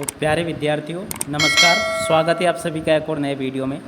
तो प्यारे विद्यार्थियों नमस्कार, स्वागत है आप सभी का एक और नए वीडियो में।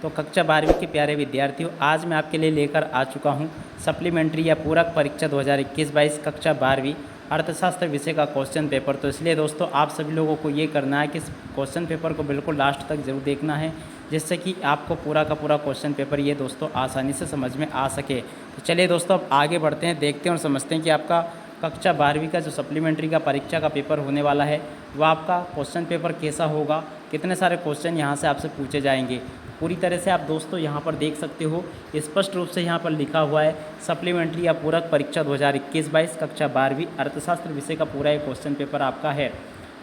तो कक्षा 12वीं के प्यारे विद्यार्थियों, आज मैं आपके लिए लेकर आ चुका हूं सप्लीमेंट्री या पूरक परीक्षा 2021-22 कक्षा 12वीं अर्थशास्त्र विषय का क्वेश्चन पेपर। तो इसलिए दोस्तों आप सभी लोगों को ये करना है कि इस क्वेश्चन पेपर को बिल्कुल लास्ट तक जरूर देखना है, जिससे कि आपको पूरा का पूरा क्वेश्चन पेपर ये दोस्तों आसानी से समझ में आ सके। तो चलिए दोस्तों अब आगे बढ़ते हैं, देखते हैं और समझते हैं कि आपका कक्षा 12वीं का जो सप्लीमेंट्री का परीक्षा का पेपर होने वाला है वह आपका क्वेश्चन पेपर कैसा होगा, कितने सारे क्वेश्चन यहाँ से आपसे पूछे जाएंगे। पूरी तरह से आप दोस्तों यहाँ पर देख सकते हो, स्पष्ट रूप से यहाँ पर लिखा हुआ है सप्लीमेंट्री या पूरक परीक्षा 2021-22 कक्षा 12वीं अर्थशास्त्र विषय का पूरा एक क्वेश्चन पेपर आपका है।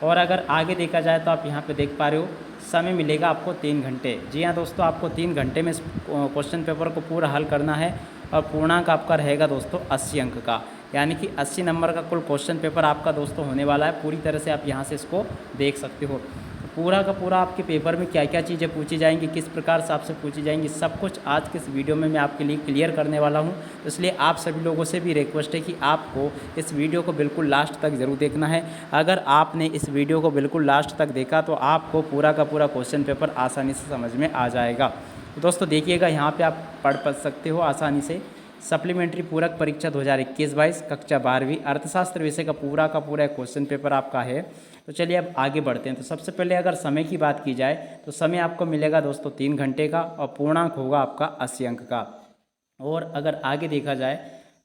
और अगर आगे देखा जाए तो आप यहाँ पे देख पा रहे हो समय मिलेगा आपको 3 घंटे। जी हाँ दोस्तों, आपको 3 घंटे में इस क्वेश्चन पेपर को पूरा हल करना है और पूर्णांक आपका रहेगा दोस्तों 80 अंक का, यानी कि 80 नंबर का कुल क्वेश्चन पेपर आपका दोस्तों होने वाला है। पूरी तरह से आप यहाँ से इसको देख सकते हो। पूरा का पूरा आपके पेपर में क्या क्या चीज़ें पूछी जाएंगी, किस प्रकार से आपसे पूछी जाएंगी, सब कुछ आज के इस वीडियो में मैं आपके लिए क्लियर करने वाला हूं। तो इसलिए आप सभी लोगों से भी रिक्वेस्ट है कि आपको इस वीडियो को बिल्कुल लास्ट तक ज़रूर देखना है। अगर आपने इस वीडियो को बिल्कुल लास्ट तक देखा तो आपको पूरा का पूरा क्वेश्चन पेपर आसानी से समझ में आ जाएगा। तो दोस्तों देखिएगा, यहाँ पर आप पढ़ सकते हो आसानी से सप्लीमेंट्री पूरक परीक्षा 2021-22 कक्षा 12वीं अर्थशास्त्र विषय का पूरा क्वेश्चन पेपर आपका है। तो चलिए अब आगे बढ़ते हैं। तो सबसे पहले अगर समय की बात की जाए तो समय आपको मिलेगा दोस्तों 3 घंटे का और पूर्णांक होगा आपका 80 अंक का। और अगर आगे देखा जाए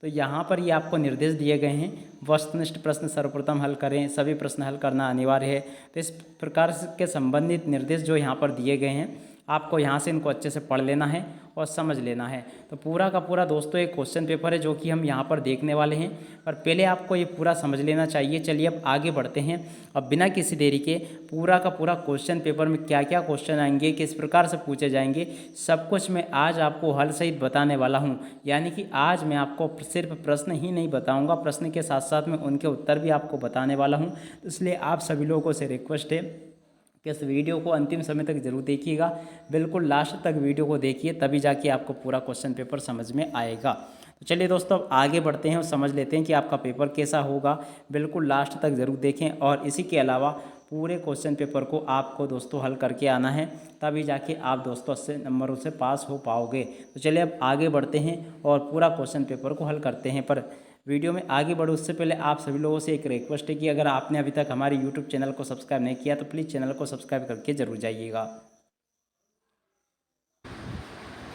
तो यहाँ पर ये आपको निर्देश दिए गए हैं, वस्तुनिष्ठ प्रश्न सर्वप्रथम हल करें, सभी प्रश्न हल करना अनिवार्य है। तो इस प्रकार के संबंधित निर्देश जो यहाँ पर दिए गए हैं आपको यहाँ से इनको अच्छे से पढ़ लेना है और समझ लेना है। तो पूरा का पूरा दोस्तों एक क्वेश्चन पेपर है जो कि हम यहाँ पर देखने वाले हैं, पर पहले आपको ये पूरा समझ लेना चाहिए। चलिए अब आगे बढ़ते हैं। अब बिना किसी देरी के पूरा का पूरा क्वेश्चन पेपर में क्या क्या क्वेश्चन आएंगे, किस प्रकार से पूछे जाएंगे, सब कुछ मैं आज आपको हल सहित बताने वाला हूँ। यानी कि आज मैं आपको सिर्फ प्रश्न ही नहीं बताऊँगा, प्रश्न के साथ साथ में उनके उत्तर भी आपको बताने वाला हूँ। इसलिए आप सभी लोगों से रिक्वेस्ट है कि इस वीडियो को अंतिम समय तक जरूर देखिएगा, बिल्कुल लास्ट तक वीडियो को देखिए, तभी जाके आपको पूरा क्वेश्चन पेपर समझ में आएगा। तो चलिए दोस्तों अब आगे बढ़ते हैं और समझ लेते हैं कि आपका पेपर कैसा होगा। बिल्कुल लास्ट तक ज़रूर देखें और इसी के अलावा पूरे क्वेश्चन पेपर को आपको दोस्तों हल करके आना है, तभी जाके आप दोस्तों 80 नंबरों से पास हो पाओगे। तो चलिए अब आगे बढ़ते हैं और पूरा क्वेश्चन पेपर को हल करते हैं। पर वीडियो में आगे बढ़ो उससे पहले आप सभी लोगों से एक रिक्वेस्ट है कि अगर आपने अभी तक हमारे यूट्यूब चैनल को सब्सक्राइब नहीं किया तो प्लीज़ चैनल को सब्सक्राइब करके ज़रूर जाइएगा।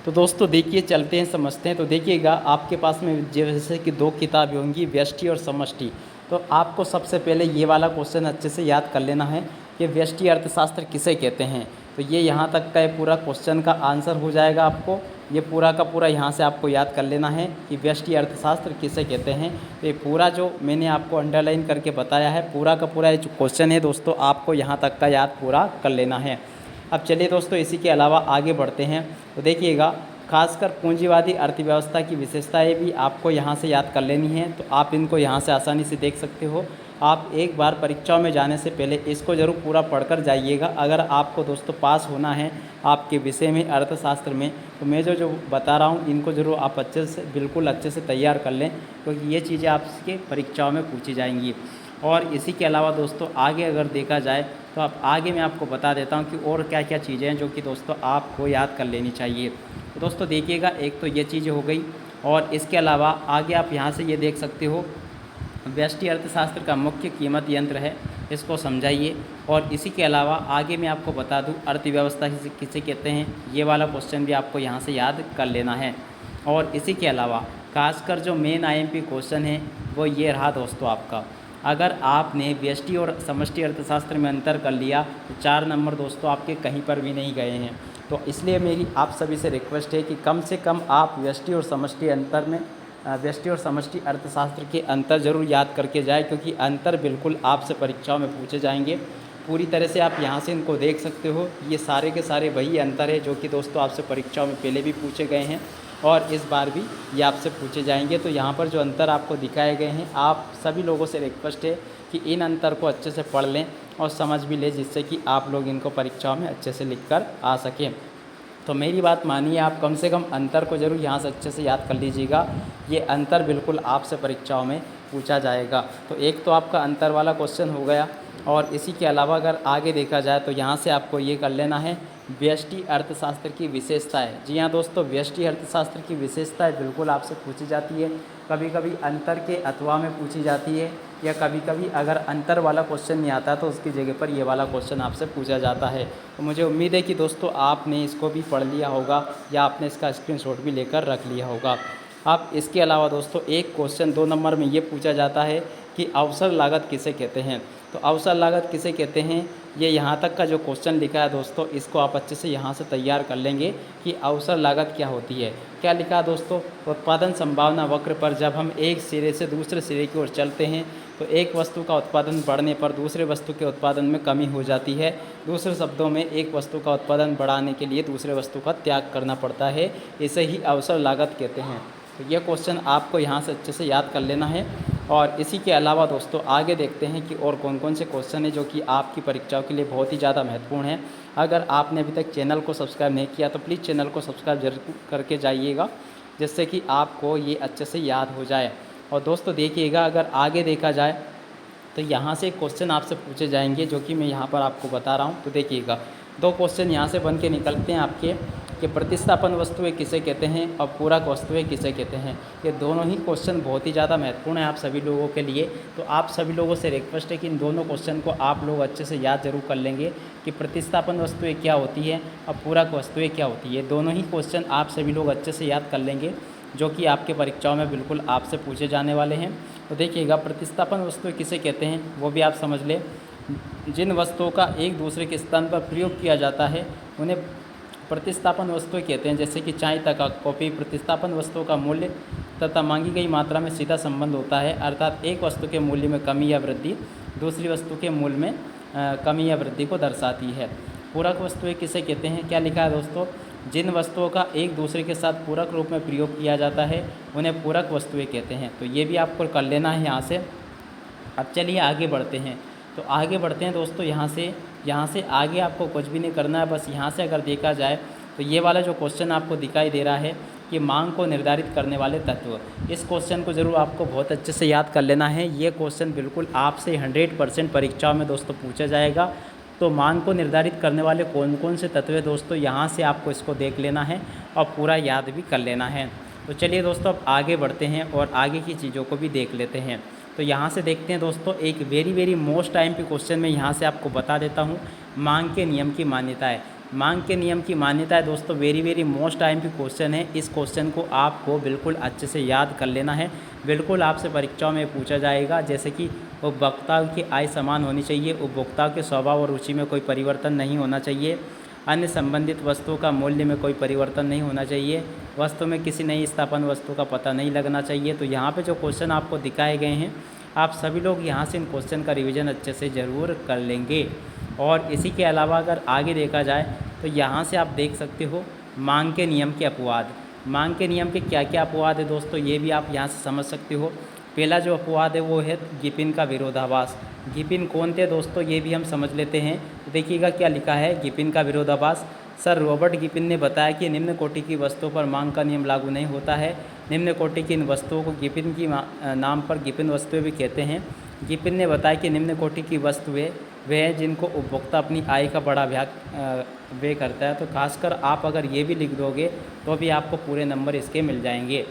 तो दोस्तों देखिए चलते हैं समझते हैं। तो देखिएगा आपके पास में जैसे कि 2 किताबें होंगी, व्यष्टि और समष्टि। तो आपको सबसे पहले ये वाला क्वेश्चन अच्छे से याद कर लेना है कि व्यष्टि अर्थशास्त्र किसे कहते हैं। तो ये यहाँ तक का पूरा क्वेश्चन का आंसर हो जाएगा। आपको ये पूरा का पूरा यहाँ से आपको याद कर लेना है कि व्यष्टि अर्थशास्त्र किसे कहते हैं। तो ये पूरा जो मैंने आपको अंडरलाइन करके बताया है, पूरा का पूरा ये जो क्वेश्चन है दोस्तों आपको यहाँ तक का याद पूरा कर लेना है। अब चलिए दोस्तों इसी के अलावा आगे बढ़ते हैं। तो देखिएगा खासकर पूंजीवादी अर्थव्यवस्था की विशेषताएं भी आपको यहाँ से याद कर लेनी है। तो आप इनको यहाँ से आसानी से देख सकते हो। आप एक बार परीक्षाओं में जाने से पहले इसको ज़रूर पूरा पढ़कर जाइएगा। अगर आपको दोस्तों पास होना है आपके विषय में अर्थशास्त्र में, तो मैं जो बता रहा हूँ इनको ज़रूर आप अच्छे से बिल्कुल अच्छे से तैयार कर लें, क्योंकि ये चीज़ें आपके परीक्षाओं में पूछी जाएंगी। और इसी के अलावा दोस्तों आगे अगर देखा जाए तो आप आगे मैं आपको बता देता हूँ कि और क्या क्या चीज़ें हैं जो कि दोस्तों आपको याद कर लेनी चाहिए। तो दोस्तों देखिएगा, एक तो ये चीज़ें हो गई और इसके अलावा आगे आप यहाँ से ये देख सकते हो व्यष्टि अर्थशास्त्र का मुख्य कीमत यंत्र है, इसको समझाइए। और इसी के अलावा आगे मैं आपको बता दूं अर्थव्यवस्था किसे कहते हैं, ये वाला क्वेश्चन भी आपको यहाँ से याद कर लेना है। और इसी के अलावा खासकर जो मेन आईएमपी क्वेश्चन है वो ये रहा दोस्तों आपका, अगर आपने व्यष्टि और समष्टि अर्थशास्त्र में अंतर कर लिया तो 4 नंबर दोस्तों आपके कहीं पर भी नहीं गए हैं। तो इसलिए मेरी आप सभी से रिक्वेस्ट है कि कम से कम आप व्यष्टि और समष्टि अर्थशास्त्र के अंतर ज़रूर याद करके जाए, क्योंकि अंतर बिल्कुल आपसे परीक्षाओं में पूछे जाएंगे। पूरी तरह से आप यहाँ से इनको देख सकते हो, ये सारे के सारे वही अंतर है जो कि दोस्तों आपसे परीक्षाओं में पहले भी पूछे गए हैं और इस बार भी ये आपसे पूछे जाएंगे। तो यहाँ पर जो अंतर आपको दिखाए गए हैं, आप सभी लोगों से रिक्वेस्ट है कि इन अंतर को अच्छे से पढ़ लें और समझ भी लें, जिससे कि आप लोग इनको परीक्षाओं में अच्छे से लिख कर आ सकें। तो मेरी बात मानिए, आप कम से कम अंतर को ज़रूर यहाँ से अच्छे से याद कर लीजिएगा। ये अंतर बिल्कुल आपसे परीक्षाओं में पूछा जाएगा। तो एक तो आपका अंतर वाला क्वेश्चन हो गया। और इसी के अलावा अगर आगे देखा जाए तो यहाँ से आपको ये कर लेना है व्यष्टि अर्थशास्त्र की विशेषताएं। जी हाँ दोस्तों, व्यष्टि अर्थशास्त्र की विशेषताएं बिल्कुल आपसे पूछी जाती है। कभी कभी अंतर के अथवा में पूछी जाती है, या कभी कभी अगर अंतर वाला क्वेश्चन नहीं आता तो उसकी जगह पर ये वाला क्वेश्चन आपसे पूछा जाता है। तो मुझे उम्मीद है कि दोस्तों आपने इसको भी पढ़ लिया होगा या आपने इसका स्क्रीनशॉट भी लेकर रख लिया होगा। अब इसके अलावा दोस्तों एक क्वेश्चन 2 नंबर में ये पूछा जाता है कि अवसर लागत किसे कहते हैं। तो अवसर लागत किसे कहते हैं, ये यहाँ तक का जो क्वेश्चन लिखा है दोस्तों, इसको आप अच्छे से यहाँ से तैयार कर लेंगे कि अवसर लागत क्या होती है। क्या लिखा है दोस्तों, उत्पादन संभावना वक्र पर जब हम एक सिरे से दूसरे सिरे की ओर चलते हैं तो एक वस्तु का उत्पादन बढ़ने पर दूसरे वस्तु के उत्पादन में कमी हो जाती है। दूसरे शब्दों में एक वस्तु का उत्पादन बढ़ाने के लिए दूसरे वस्तु का त्याग करना पड़ता है। इसे ही अवसर लागत कहते हैं। तो यह क्वेश्चन आपको यहाँ से अच्छे से याद कर लेना है। और इसी के अलावा दोस्तों आगे देखते हैं कि और कौन कौन से क्वेश्चन हैं जो कि आपकी परीक्षाओं के लिए बहुत ही ज़्यादा महत्वपूर्ण है। अगर आपने अभी तक चैनल को सब्सक्राइब नहीं किया तो प्लीज़ चैनल को सब्सक्राइब जरूर करके जाइएगा, जिससे कि आपको ये अच्छे से याद हो जाए। और दोस्तों देखिएगा, अगर आगे देखा जाए तो यहाँ से क्वेश्चन आपसे पूछे जाएंगे जो कि मैं यहाँ पर आपको बता रहा हूँ। तो देखिएगा, 2 क्वेश्चन यहाँ से बन के निकलते हैं आपके कि प्रतिस्थापन वस्तुएं किसे कहते हैं और पूरक वस्तुएं किसे कहते हैं। ये दोनों ही क्वेश्चन बहुत ही ज़्यादा महत्वपूर्ण है आप सभी लोगों के लिए। तो आप सभी लोगों से रिक्वेस्ट है कि इन दोनों क्वेश्चन को आप लोग अच्छे से याद जरूर कर लेंगे कि प्रतिस्थापन वस्तुएं क्या होती है और पूरक वस्तुएं क्या होती है। दोनों ही क्वेश्चन आप सभी लोग अच्छे से याद कर लेंगे, जो कि आपके परीक्षाओं में बिल्कुल आपसे पूछे जाने वाले हैं। तो देखिएगा, प्रतिस्थापन वस्तुएं किसे कहते हैं वो भी आप समझ लें। जिन वस्तुओं का एक दूसरे के स्थान पर प्रयोग किया जाता है उन्हें प्रतिस्थापन वस्तुएं कहते हैं। जैसे कि चाय तक कॉफ़ी, प्रतिस्थापन वस्तुओं का मूल्य तथा मांगी गई मात्रा में सीधा संबंध होता है, अर्थात एक वस्तु के मूल्य में कमी या वृद्धि दूसरी वस्तु के मूल्य में कमी या वृद्धि को दर्शाती है। पूरक वस्तुएं किसे कहते हैं, क्या लिखा है दोस्तों, जिन वस्तुओं का एक दूसरे के साथ पूरक रूप में प्रयोग किया जाता है उन्हें पूरक वस्तुएं कहते हैं। तो ये भी आपको कर लेना है यहाँ से। अब चलिए आगे बढ़ते हैं। तो आगे बढ़ते हैं दोस्तों, यहाँ से आगे आपको कुछ भी नहीं करना है। बस यहाँ से अगर देखा जाए तो ये वाला जो क्वेश्चन आपको दिखाई दे रहा है कि मांग को निर्धारित करने वाले तत्व, इस क्वेश्चन को ज़रूर आपको बहुत अच्छे से याद कर लेना है। ये क्वेश्चन बिल्कुल आपसे 100% परीक्षाओं में दोस्तों पूछा जाएगा। तो मांग को निर्धारित करने वाले कौन कौन से तत्व है दोस्तों, यहाँ से आपको इसको देख लेना है और पूरा याद भी कर लेना है। तो चलिए दोस्तों अब आगे बढ़ते हैं और आगे की चीज़ों को भी देख लेते हैं। तो यहाँ से देखते हैं दोस्तों, एक वेरी मोस्ट टाइम पे क्वेश्चन मैं यहाँ से आपको बता देता हूँ। मांग के नियम की मान्यताएं। मांग के नियम की मान्यताएं दोस्तों वेरी मोस्ट टाइम पे क्वेश्चन है। इस क्वेश्चन को आपको बिल्कुल अच्छे से याद कर लेना है। बिल्कुल आपसे परीक्षाओं में पूछा जाएगा। जैसे कि उपभोक्ताओं की आय समान होनी चाहिए, उपभोक्ताओं के स्वभाव और रुचि में कोई परिवर्तन नहीं होना चाहिए, अन्य संबंधित वस्तुओं का मूल्य में कोई परिवर्तन नहीं होना चाहिए, वस्तु में किसी नई स्थापन वस्तु का पता नहीं लगना चाहिए। तो यहाँ पे जो क्वेश्चन आपको दिखाए गए हैं, आप सभी लोग यहाँ से इन क्वेश्चन का रिवीजन अच्छे से ज़रूर कर लेंगे। और इसी के अलावा अगर आगे देखा जाए तो यहाँ से आप देख सकते हो मांग के नियम के अपवाद। मांग के नियम के क्या क्या अपवाद है दोस्तों, ये भी आप यहाँ से समझ सकते हो। पहला जो अपवाद है वो है गिपिन का विरोधाभास। गिपिन कौन थे दोस्तों, ये भी हम समझ लेते हैं। तो देखिएगा क्या लिखा है गिपिन का विरोधाभास। सर रॉबर्ट गिपिन ने बताया कि निम्न कोटि की वस्तुओं पर मांग का नियम लागू नहीं होता है। निम्न कोटि की इन वस्तुओं को गिपिन की नाम पर गिपिन वस्तुएं भी कहते हैं। गिपिन ने बताया कि निम्न कोटि की वस्तुएं वे हैं जिनको उपभोक्ता अपनी आय का बड़ा व्यय करता है। तो खासकर आप अगर ये भी लिख दोगे तो भी आपको पूरे नंबर इसके मिल जाएंगे।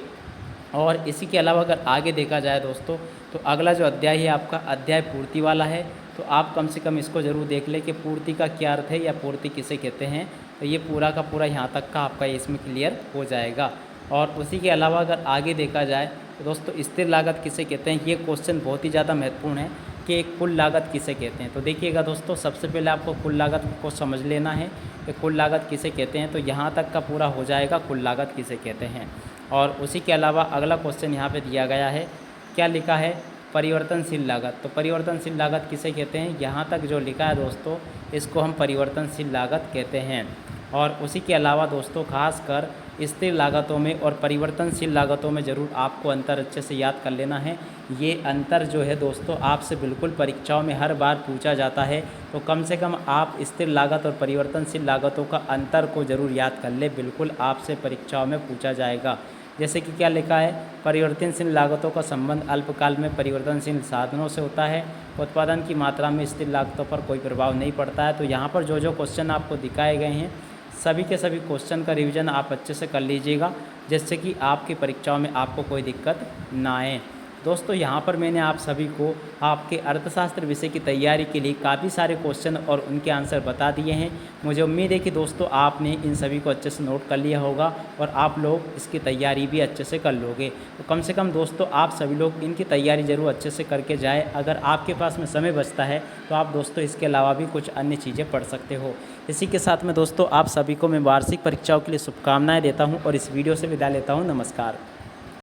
और इसी के अलावा अगर आगे देखा जाए दोस्तों, तो अगला जो अध्याय है आपका अध्याय पूर्ति वाला है। तो आप कम से कम इसको ज़रूर देख लें कि पूर्ति का क्या अर्थ है या पूर्ति किसे कहते हैं। तो ये पूरा का पूरा यहाँ तक का आपका इसमें क्लियर हो जाएगा। और उसी के अलावा अगर आगे देखा जाए तो दोस्तों स्थिर लागत किसे कहते हैं, ये क्वेश्चन बहुत ही ज़्यादा महत्वपूर्ण है कि कुल लागत किसे कहते हैं। तो देखिएगा दोस्तों, सबसे पहले आपको कुल लागत को समझ लेना है कि कुल लागत किसे कहते हैं। तो यहाँ तक का पूरा हो जाएगा कुल लागत किसे कहते हैं। और उसी के अलावा अगला क्वेश्चन यहाँ पे दिया गया है, क्या लिखा है परिवर्तनशील लागत। तो परिवर्तनशील लागत किसे कहते हैं, यहाँ तक जो लिखा है दोस्तों इसको हम परिवर्तनशील लागत कहते हैं। और उसी के अलावा दोस्तों खासकर स्थिर लागतों में और परिवर्तनशील लागतों में ज़रूर आपको अंतर अच्छे से याद कर लेना है। ये अंतर जो है दोस्तों आपसे बिल्कुल परीक्षाओं में हर बार पूछा जाता है। तो कम से कम आप स्थिर लागत और परिवर्तनशील लागतों का अंतर को ज़रूर याद कर ले, बिल्कुल आपसे परीक्षाओं में पूछा जाएगा। जैसे कि क्या लिखा है, परिवर्तनशील लागतों का संबंध अल्पकाल में परिवर्तनशील साधनों से होता है, उत्पादन की मात्रा में स्थिर लागतों पर कोई प्रभाव नहीं पड़ता है। तो यहाँ पर जो जो क्वेश्चन आपको दिखाए गए हैं सभी के सभी क्वेश्चन का रिवीजन आप अच्छे से कर लीजिएगा, जिससे कि आपकी परीक्षाओं में आपको कोई दिक्कत ना आए। दोस्तों यहाँ पर मैंने आप सभी को आपके अर्थशास्त्र विषय की तैयारी के लिए काफ़ी सारे क्वेश्चन और उनके आंसर बता दिए हैं। मुझे उम्मीद है कि दोस्तों आपने इन सभी को अच्छे से नोट कर लिया होगा और आप लोग इसकी तैयारी भी अच्छे से कर लोगे। तो कम से कम दोस्तों आप सभी लोग इनकी तैयारी ज़रूर अच्छे से करके जाए। अगर आपके पास में समय बचता है तो आप दोस्तों इसके अलावा भी कुछ अन्य चीज़ें पढ़ सकते हो। इसी के साथ में दोस्तों आप सभी को मैं वार्षिक परीक्षाओं के लिए शुभकामनाएँ देता हूँ और इस वीडियो से विदा लेता हूँ। नमस्कार।